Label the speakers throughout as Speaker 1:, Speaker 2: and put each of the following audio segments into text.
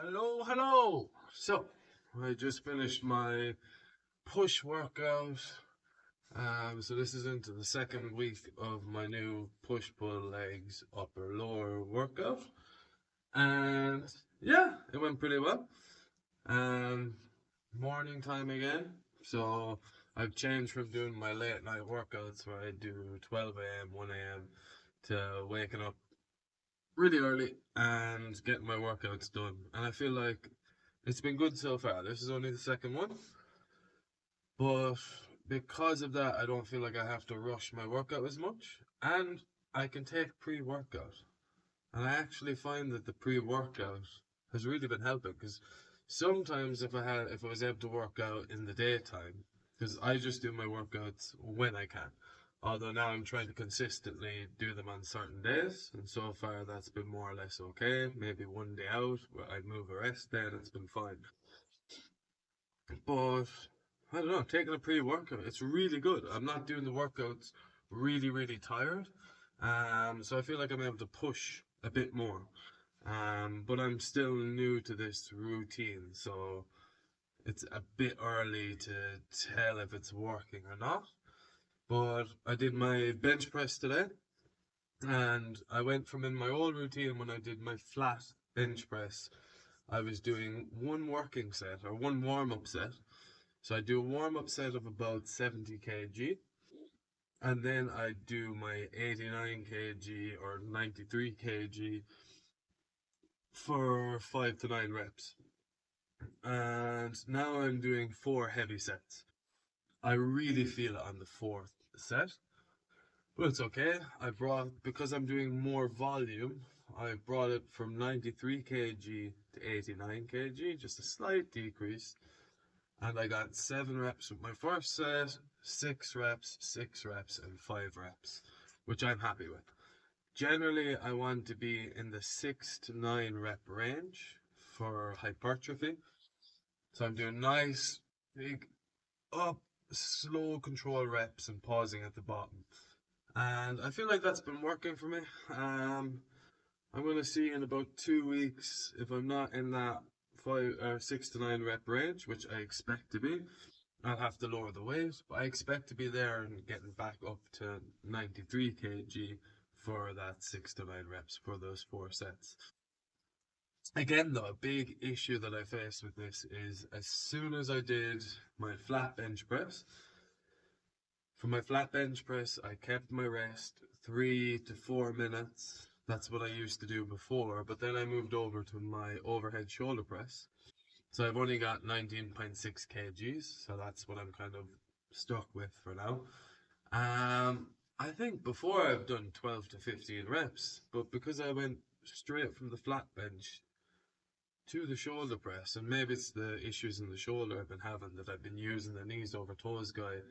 Speaker 1: Hello. So, I just finished my push workout. So this is into the second week of my new push-pull legs upper lower workout, and yeah, it went pretty well. Um, Morning time again. So I've changed from doing my late night workouts where I do 12 a.m., 1 a.m. to waking up really early and getting my workouts done. And I feel like it's been good so far. This is only the second one, but because of that, I don't feel like I have to rush my workout as much, and I can take pre-workout. And I actually find that the pre-workout has really been helping because sometimes if I was able to work out in the daytime, because I just do my workouts when I can. Although now I'm trying to consistently do them on certain days, and so far that's been more or less okay. Maybe one day out where I move a rest day and it's been fine. But I don't know, taking a pre-workout, it's really good. I'm not doing the workouts really tired. So I feel like I'm able to push a bit more. But I'm still new to this routine, so it's a bit early to tell if it's working or not. But I did my bench press today, and I went from in my old routine when I did my flat bench press, I was doing one working set or one warm-up set. So I do a warm-up set of about 70 kg, and then I do my 89 kg or 93 kg for 5 to 9 reps. And now I'm doing 4 heavy sets. I really feel it on the 4th set, but it's okay. Because I'm doing more volume, I brought it from 93 kg to 89 kg, just a slight decrease. And I got 7 reps with my first set, 6 reps, 6 reps, and 5 reps, which I'm happy with. Generally, I want to be in the 6 to 9 rep range for hypertrophy. So I'm doing nice, big, up, slow control reps and pausing at the bottom. And I feel like that's been working for me. I'm going to see in about 2 weeks if I'm not in that 6 to 9 rep range, which I expect to be. I'll have to lower the weight, but I expect to be there and getting back up to 93 kg for that 6 to 9 reps for those 4 sets. Again, though, a big issue that I faced with this is as soon as I did my flat bench press, for my flat bench press, I kept my rest 3 to 4 minutes. That's what I used to do before, but then I moved over to my overhead shoulder press. So I've only got 19.6 kgs, so that's what I'm kind of stuck with for now. I think before I've done 12 to 15 reps, but because I went straight from the flat bench to the shoulder press, and maybe it's the issues in the shoulder I've been having that I've been using the knees over toes guy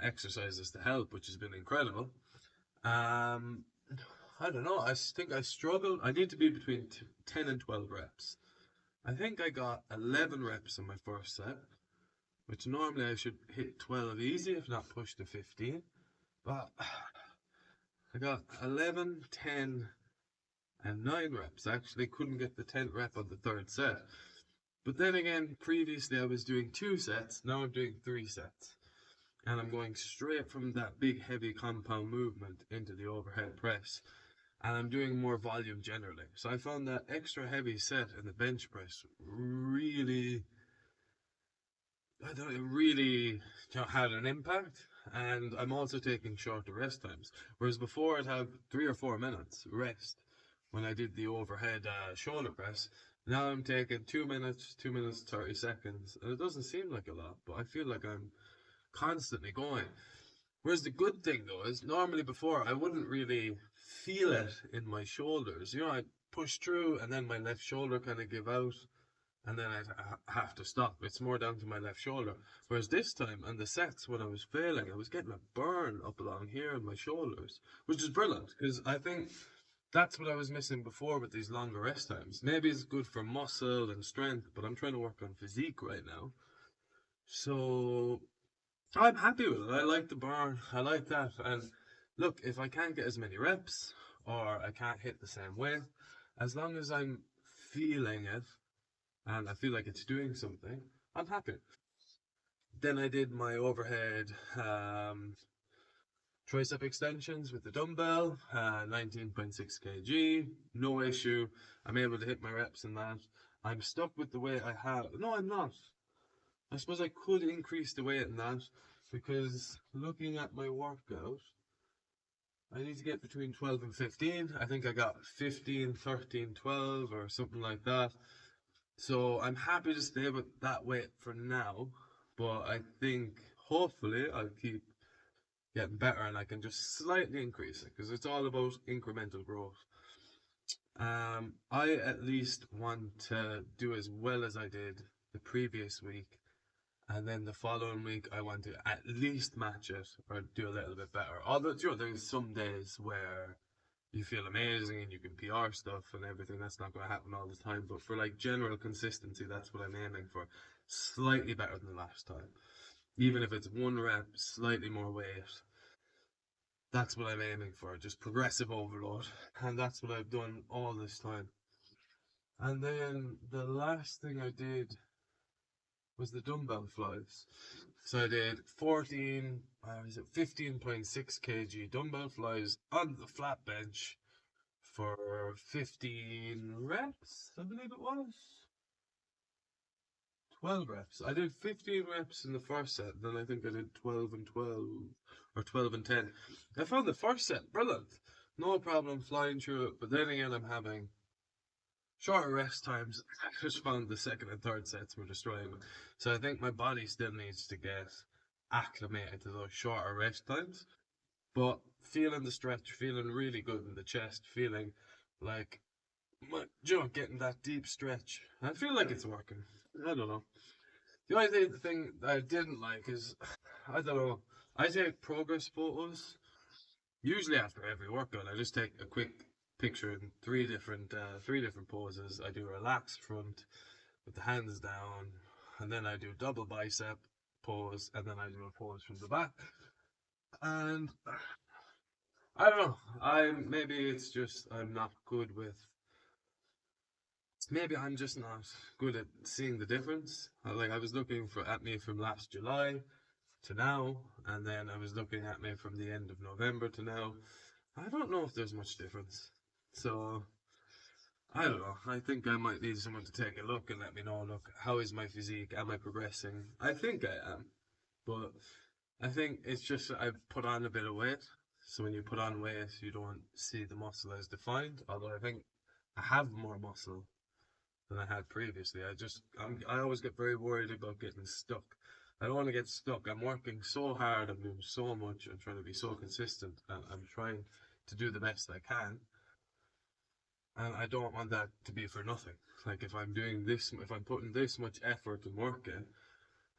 Speaker 1: exercises to help, which has been incredible. I don't know, I think I struggle. I need to be between 10 and 12 reps. I think I got 11 reps in my first set, which normally I should hit 12 easy, if not push to 15. But I got 11, 10, and 9 reps. I actually couldn't get the 10th rep on the third set. But then again, previously I was doing 2 sets, now I'm doing 3 sets. And I'm going straight from that big heavy compound movement into the overhead press. And I'm doing more volume generally. So I found that extra heavy set in the bench press really, had an impact. And I'm also taking shorter rest times. Whereas before I'd have 3 or 4 minutes rest when I did the overhead shoulder press. Now I'm taking 2 minutes, 2 minutes, 30 seconds. And it doesn't seem like a lot, but I feel like I'm constantly going. Whereas the good thing though is normally before I wouldn't really feel it in my shoulders. You know, I'd push through and then my left shoulder kind of give out and then I'd have to stop. It's more down to my left shoulder. Whereas this time on the sets when I was failing, I was getting a burn up along here in my shoulders, which is brilliant because I think that's what I was missing before with these longer rest times. Maybe it's good for muscle and strength, but I'm trying to work on physique right now. So I'm happy with it. I like the burn. I like that. And look, if I can't get as many reps or I can't hit the same weight, as long as I'm feeling it and I feel like it's doing something, I'm happy. Then I did my overhead tricep extensions with the dumbbell, 19.6 kg, no issue. I'm able to hit my reps in that. I'm stuck with the weight I have. No, I'm not. I suppose I could increase the weight in that because looking at my workout, I need to get between 12 and 15. I think I got 15, 13, 12 or something like that. So I'm happy to stay with that weight for now, but I think hopefully I'll keep getting better and I can just slightly increase it because it's all about incremental growth. I at least want to do as well as I did the previous week, and then the following week I want to at least match it or do a little bit better. Although, you know, there's some days where you feel amazing and you can PR stuff and everything. That's not going to happen all the time, but for like general consistency, that's what I'm aiming for. Slightly better than last time, even if it's one rep, slightly more weight. That's what I'm aiming for, just progressive overload. And that's what I've done all this time. And then the last thing I did was the dumbbell flies. So I did 15.6 kg dumbbell flies on the flat bench for 15 reps, I believe it was. 12 reps. I did 15 reps in the first set, then I think I did 12 and 12, or 12 and 10. I found the first set brilliant. No problem flying through it, but then again I'm having shorter rest times. I just found the second and third sets were destroying me. So I think my body still needs to get acclimated to those shorter rest times. But feeling the stretch, feeling really good in the chest, feeling like, getting that deep stretch. I feel like it's working. I don't know. The only thing I didn't like is, I don't know, I take progress photos, usually after every workout. I just take a quick picture in three different poses. I do a relaxed front with the hands down, and then I do double bicep pose, and then I do a pose from the back. And I don't know, maybe it's just I'm not good with, maybe I'm just not good at seeing the difference. Like I was looking at me from last July to now, and then I was looking at me from the end of November to now. I don't know if there's much difference. So I don't know. I think I might need someone to take a look and let me know, look, how is my physique? Am I progressing? I think I am. But I think it's just I've put on a bit of weight. So when you put on weight, you don't see the muscle as defined. Although I think I have more muscle than I had previously. I always get very worried about getting stuck. I don't want to get stuck. I'm working so hard. I'm doing so much. I'm trying to be so consistent. And I'm trying to do the best I can. And I don't want that to be for nothing. Like if I'm doing this, if I'm putting this much effort and work in,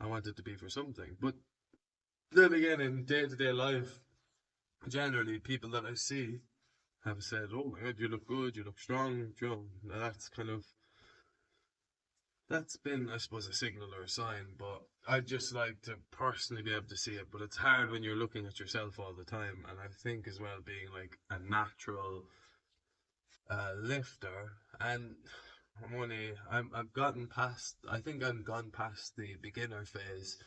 Speaker 1: I want it to be for something. But then again, in day-to-day life, generally people that I see have said, "Oh my God, you look good, you look strong." You know, that's been, I suppose, a signal or a sign. But I'd just like to personally be able to see it. But it's hard when you're looking at yourself all the time. And I think as well, being like a natural lifter, and I've gotten past, I think I've gone past the beginner phase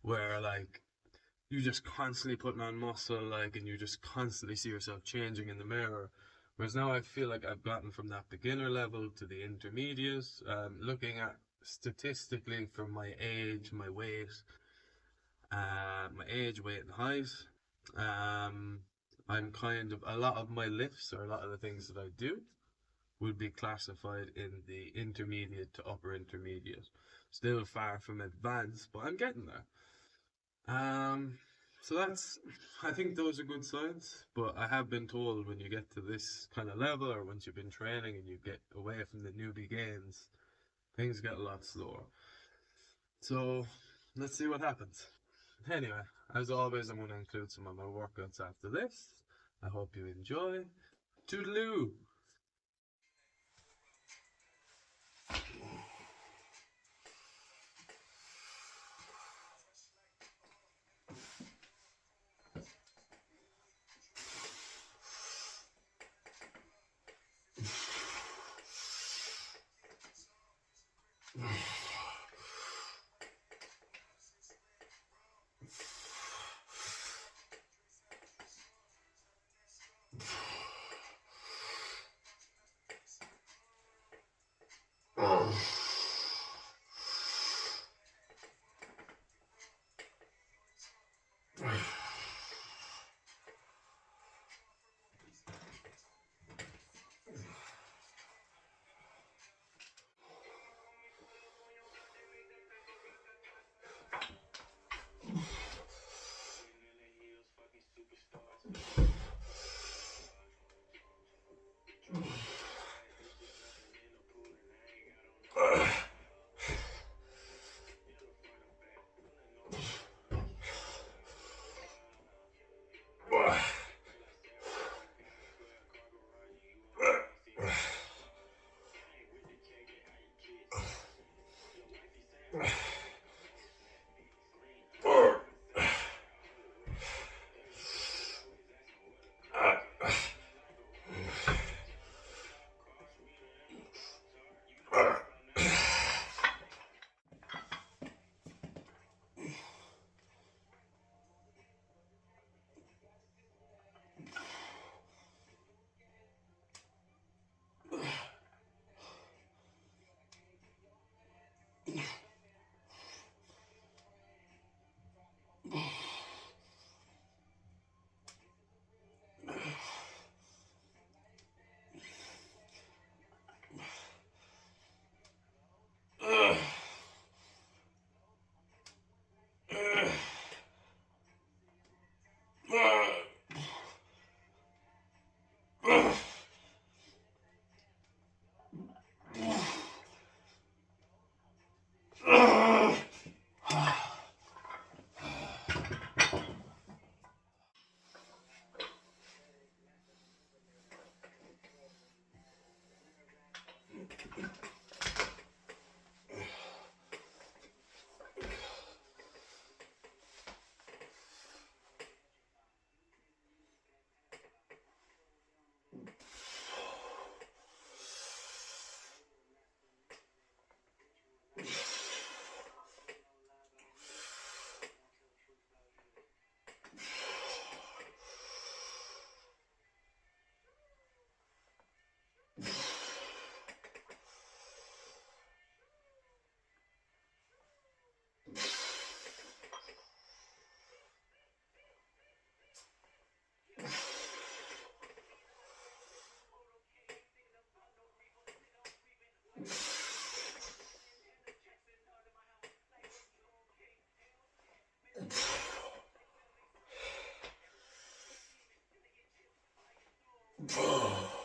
Speaker 1: where like you just constantly putting on muscle, like, and you just constantly see yourself changing in the mirror. Whereas now I feel like I've gotten from that beginner level to the intermediate, looking at statistically from my age, my weight, weight and height. I'm kind of, a lot of my lifts or a lot of the things that I do would be classified in the intermediate to upper intermediate. Still far from advanced, but I'm getting there. So I think those are good signs, but I have been told when you get to this kind of level, or once you've been training and you get away from the newbie gains, things get a lot slower. So let's see what happens. Anyway, as always, I'm going to include some of my workouts after this. I hope you enjoy. Toodaloo!
Speaker 2: Oh.